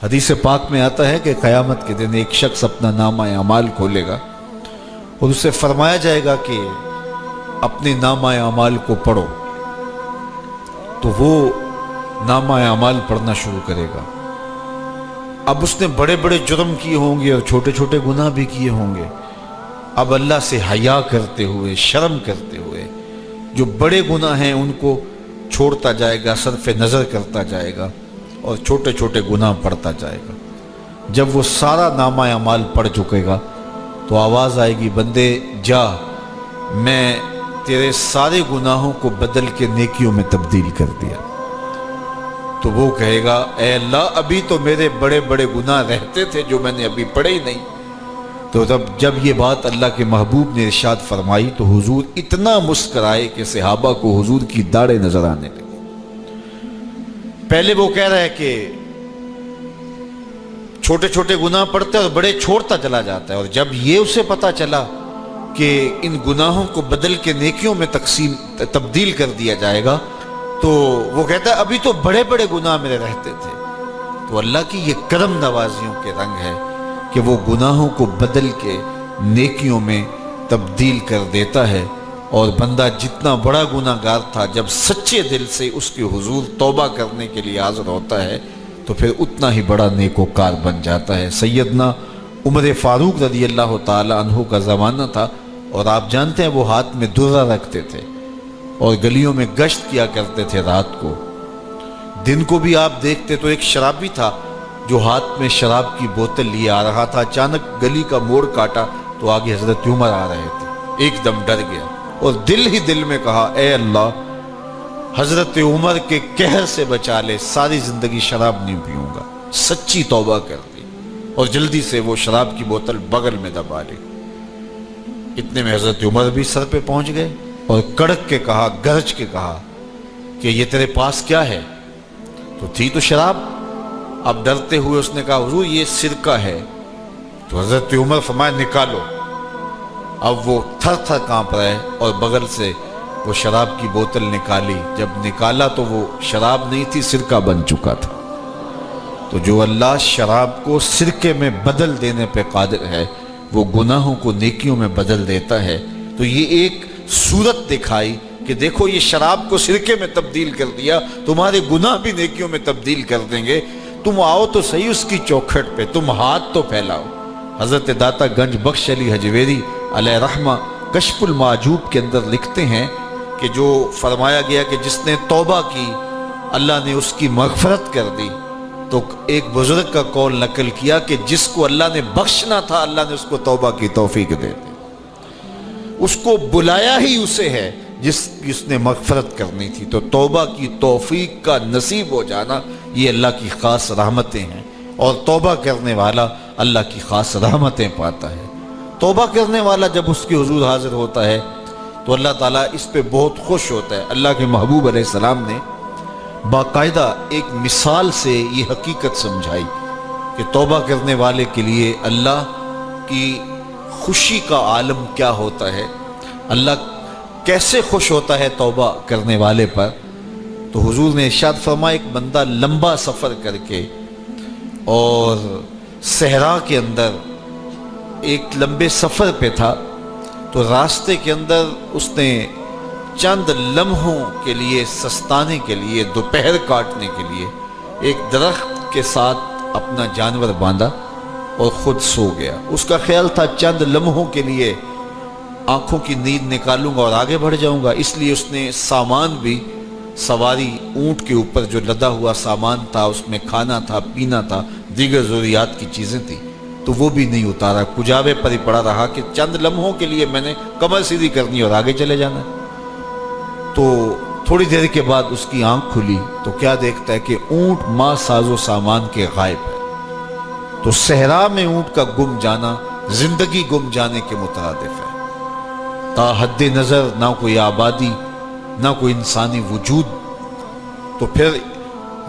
حدیث پاک میں آتا ہے کہ قیامت کے دن ایک شخص اپنا نامہ اعمال کھولے گا اور اسے فرمایا جائے گا کہ اپنے نامہ اعمال کو پڑھو، تو وہ نامہ اعمال پڑھنا شروع کرے گا۔ اب اس نے بڑے بڑے جرم کیے ہوں گے اور چھوٹے چھوٹے گناہ بھی کیے ہوں گے۔ اب اللہ سے حیا کرتے ہوئے، شرم کرتے ہوئے جو بڑے گناہ ہیں ان کو چھوڑتا جائے گا، صرف نظر کرتا جائے گا اور چھوٹے چھوٹے گناہ پڑھتا جائے گا۔ جب وہ سارا نامہ اعمال پڑھ چکے گا تو آواز آئے گی، بندے جا، میں تیرے سارے گناہوں کو بدل کے نیکیوں میں تبدیل کر دیا۔ تو وہ کہے گا، اے اللہ، ابھی تو میرے بڑے بڑے گناہ رہتے تھے جو میں نے ابھی پڑھے ہی نہیں۔ تو جب یہ بات اللہ کے محبوب نے ارشاد فرمائی تو حضور اتنا مسکرائے کہ صحابہ کو حضور کی داڑھیں نظر آنے لگی۔ پہلے وہ کہہ رہا ہے کہ چھوٹے چھوٹے گناہ پڑھتا ہے اور بڑے چھوڑتا چلا جاتا ہے، اور جب یہ اسے پتا چلا کہ ان گناہوں کو بدل کے نیکیوں میں تبدیل کر دیا جائے گا تو وہ کہتا ہے ابھی تو بڑے بڑے گناہ میرے رہتے تھے۔ تو اللہ کی یہ کرم نوازیوں کے رنگ ہے کہ وہ گناہوں کو بدل کے نیکیوں میں تبدیل کر دیتا ہے، اور بندہ جتنا بڑا گناہ گار تھا جب سچے دل سے اس کے حضور توبہ کرنے کے لیے حاضر ہوتا ہے تو پھر اتنا ہی بڑا نیکوکار بن جاتا ہے۔ سیدنا عمر فاروق رضی اللہ تعالی عنہ کا زمانہ تھا، اور آپ جانتے ہیں وہ ہاتھ میں درہ رکھتے تھے اور گلیوں میں گشت کیا کرتے تھے رات کو۔ دن کو بھی آپ دیکھتے تو ایک شرابی تھا جو ہاتھ میں شراب کی بوتل لیے آ رہا تھا۔ اچانک گلی کا موڑ کاٹا تو آگے حضرت عمر آ رہے تھے، ایک دم ڈر گیا اور دل ہی دل میں کہا، اے اللہ، حضرت عمر کے قہر سے بچا لے، ساری زندگی شراب نہیں پیوں گا۔ سچی توبہ کر دی اور جلدی سے وہ شراب کی بوتل بغل میں دبا لی۔ اتنے میں حضرت عمر بھی سر پہ پہنچ گئے اور کڑک کے کہا، گرج کے کہا کہ یہ تیرے پاس کیا ہے؟ تو تھی تو شراب۔ اب ڈرتے ہوئے اس نے کہا، حضور یہ سرکہ ہے۔ تو حضرت عمر فرمایا، نکالو۔ اب وہ تھر تھر کانپ رہے اور بغل سے وہ شراب کی بوتل نکالی۔ جب نکالا تو وہ شراب نہیں تھی، سرکہ بن چکا تھا۔ تو جو اللہ شراب کو سرکے میں بدل دینے پہ قادر ہے، وہ گناہوں کو نیکیوں میں بدل دیتا ہے۔ تو یہ ایک صورت دکھائی کہ دیکھو یہ شراب کو سرکے میں تبدیل کر دیا، تمہارے گناہ بھی نیکیوں میں تبدیل کر دیں گے۔ تم آؤ تو صحیح اس کی چوکھٹ پہ، تم ہاتھ تو پھیلاؤ۔ حضرت داتا گنج بخش علی حجویری علیہ رحمہ کشف المعجوب کے اندر لکھتے ہیں کہ جو فرمایا گیا کہ جس نے توبہ کی اللہ نے اس کی مغفرت کر دی، تو ایک بزرگ کا قول نقل کیا کہ جس کو اللہ نے بخشنا تھا اللہ نے اس کو توبہ کی توفیق دے دی۔ اس کو بلایا ہی اسے ہے جس نے مغفرت کرنی تھی۔ تو توبہ کی توفیق کا نصیب ہو جانا یہ اللہ کی خاص رحمتیں ہیں، اور توبہ کرنے والا اللہ کی خاص رحمتیں پاتا ہے۔ توبہ کرنے والا جب اس کے حضور حاضر ہوتا ہے تو اللہ تعالیٰ اس پہ بہت خوش ہوتا ہے۔ اللہ کے محبوب علیہ السلام نے باقاعدہ ایک مثال سے یہ حقیقت سمجھائی کہ توبہ کرنے والے کے لیے اللہ کی خوشی کا عالم کیا ہوتا ہے، اللہ کیسے خوش ہوتا ہے توبہ کرنے والے پر۔ تو حضور نے ارشاد فرمایا، ایک بندہ لمبا سفر کر کے اور صحرا کے اندر ایک لمبے سفر پہ تھا، تو راستے کے اندر اس نے چند لمحوں کے لیے سستانے کے لیے، دوپہر کاٹنے کے لیے ایک درخت کے ساتھ اپنا جانور باندھا اور خود سو گیا۔ اس کا خیال تھا چند لمحوں کے لیے آنکھوں کی نیند نکالوں گا اور آگے بڑھ جاؤں گا، اس لیے اس نے سامان بھی، سواری اونٹ کے اوپر جو لدا ہوا سامان تھا، اس میں کھانا تھا، پینا تھا، دیگر ضروریات کی چیزیں تھیں، تو وہ بھی نہیں اتارا۔ کجاوے پر ہی پڑا رہا کہ چند لمحوں کے لیے میں نے کمر سیدھی کرنی اور آگے چلے جانا ہے۔ تو تھوڑی دیر کے بعد اس کی آنکھ کھلی تو کیا دیکھتا ہے کہ اونٹ ماں ساز و سامان کے غائب ہے۔ تو صحرا میں اونٹ کا گم جانا زندگی گم جانے کے مترادف ہے۔ تا حد نظر نہ کوئی آبادی، نہ کوئی انسانی وجود، تو پھر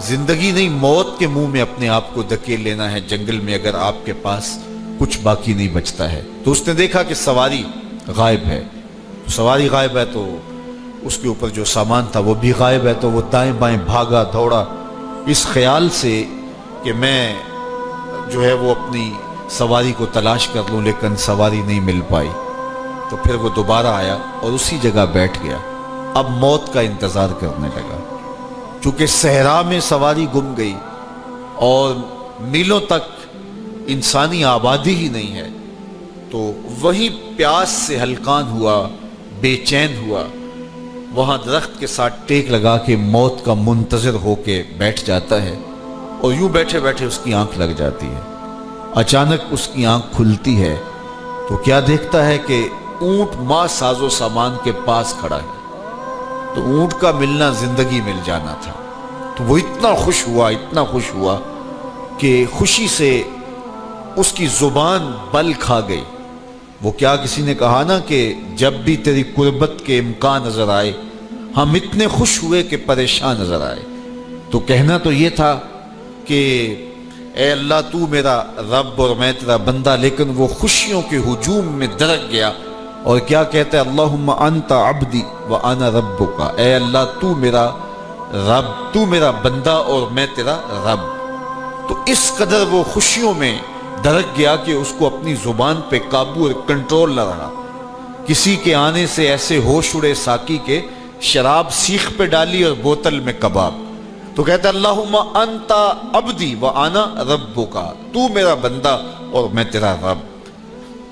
زندگی نہیں، موت کے منہ میں اپنے آپ کو دھکیل لینا ہے جنگل میں اگر آپ کے پاس کچھ باقی نہیں بچتا ہے۔ تو اس نے دیکھا کہ سواری غائب ہے، سواری غائب ہے تو اس کے اوپر جو سامان تھا وہ بھی غائب ہے۔ تو وہ دائیں بائیں بھاگا دوڑا اس خیال سے کہ میں جو ہے وہ اپنی سواری کو تلاش کر لوں، لیکن سواری نہیں مل پائی۔ تو پھر وہ دوبارہ آیا اور اسی جگہ بیٹھ گیا، اب موت کا انتظار کرنے لگا۔ چونکہ صحرا میں سواری گم گئی اور میلوں تک انسانی آبادی ہی نہیں ہے، تو وہیں پیاس سے ہلکان ہوا، بے چین ہوا، وہاں درخت کے ساتھ ٹیک لگا کے موت کا منتظر ہو کے بیٹھ جاتا ہے، اور یوں بیٹھے بیٹھے اس کی آنکھ لگ جاتی ہے۔ اچانک اس کی آنکھ کھلتی ہے تو کیا دیکھتا ہے کہ اونٹ ماں ساز و سامان کے پاس کھڑا ہے۔ تو اونٹ کا ملنا زندگی مل جانا تھا، تو وہ اتنا خوش ہوا کہ خوشی سے اس کی زبان بل کھا گئی۔ وہ کیا کسی نے کہا نا کہ جب بھی تیری قربت کے امکان نظر آئے ہم اتنے خوش ہوئے کہ پریشان نظر آئے۔ تو کہنا تو یہ تھا کہ اے اللہ تو میرا رب اور میں تیرا بندہ، لیکن وہ خوشیوں کے ہجوم میں درک گیا اور کیا کہتا ہے، اللہم انت عبدی وانا ربک، اے اللہ تو میرا رب، تو میرا بندہ اور میں تیرا رب۔ تو اس قدر وہ خوشیوں میں درک گیا کہ اس کو اپنی زبان پہ قابو اور کنٹرول نہ رہا۔ کسی کے آنے سے ایسے ہوش اڑے ساقی کے، شراب سیخ پہ ڈالی اور بوتل میں کباب۔ تو کہتا ہے اللہم انت عبدی وانا ربک، تو میرا بندہ اور میں تیرا رب۔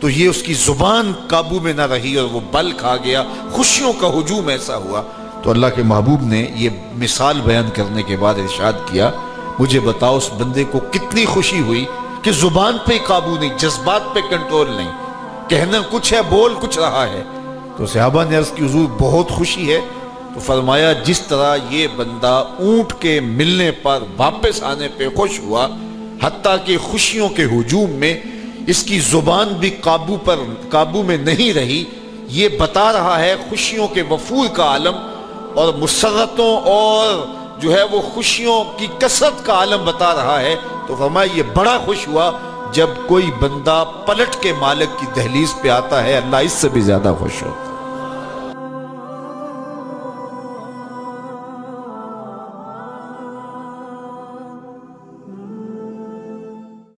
تو یہ اس کی زبان قابو میں نہ رہی اور وہ بل کھا گیا، خوشیوں کا ہجوم ایسا ہوا۔ تو اللہ کے محبوب نے یہ مثال بیان کرنے کے بعد ارشاد کیا، مجھے بتاؤ اس بندے کو کتنی خوشی ہوئی کہ زبان پہ قابو نہیں، جذبات پہ کنٹرول نہیں، کہنا کچھ ہے بول کچھ رہا ہے۔ تو صحابہ نے عرض کی حضور بہت خوشی ہے۔ تو فرمایا جس طرح یہ بندہ اونٹ کے ملنے پر واپس آنے پہ خوش ہوا، حتیٰ کہ خوشیوں کے ہجوم میں اس کی زبان بھی قابو میں نہیں رہی، یہ بتا رہا ہے خوشیوں کے وفور کا عالم اور مسرتوں اور جو ہے وہ خوشیوں کی کثرت کا عالم بتا رہا ہے۔ تو فرمایا یہ بڑا خوش ہوا جب کوئی بندہ پلٹ کے مالک کی دہلیز پہ آتا ہے، اللہ اس سے بھی زیادہ خوش ہو۔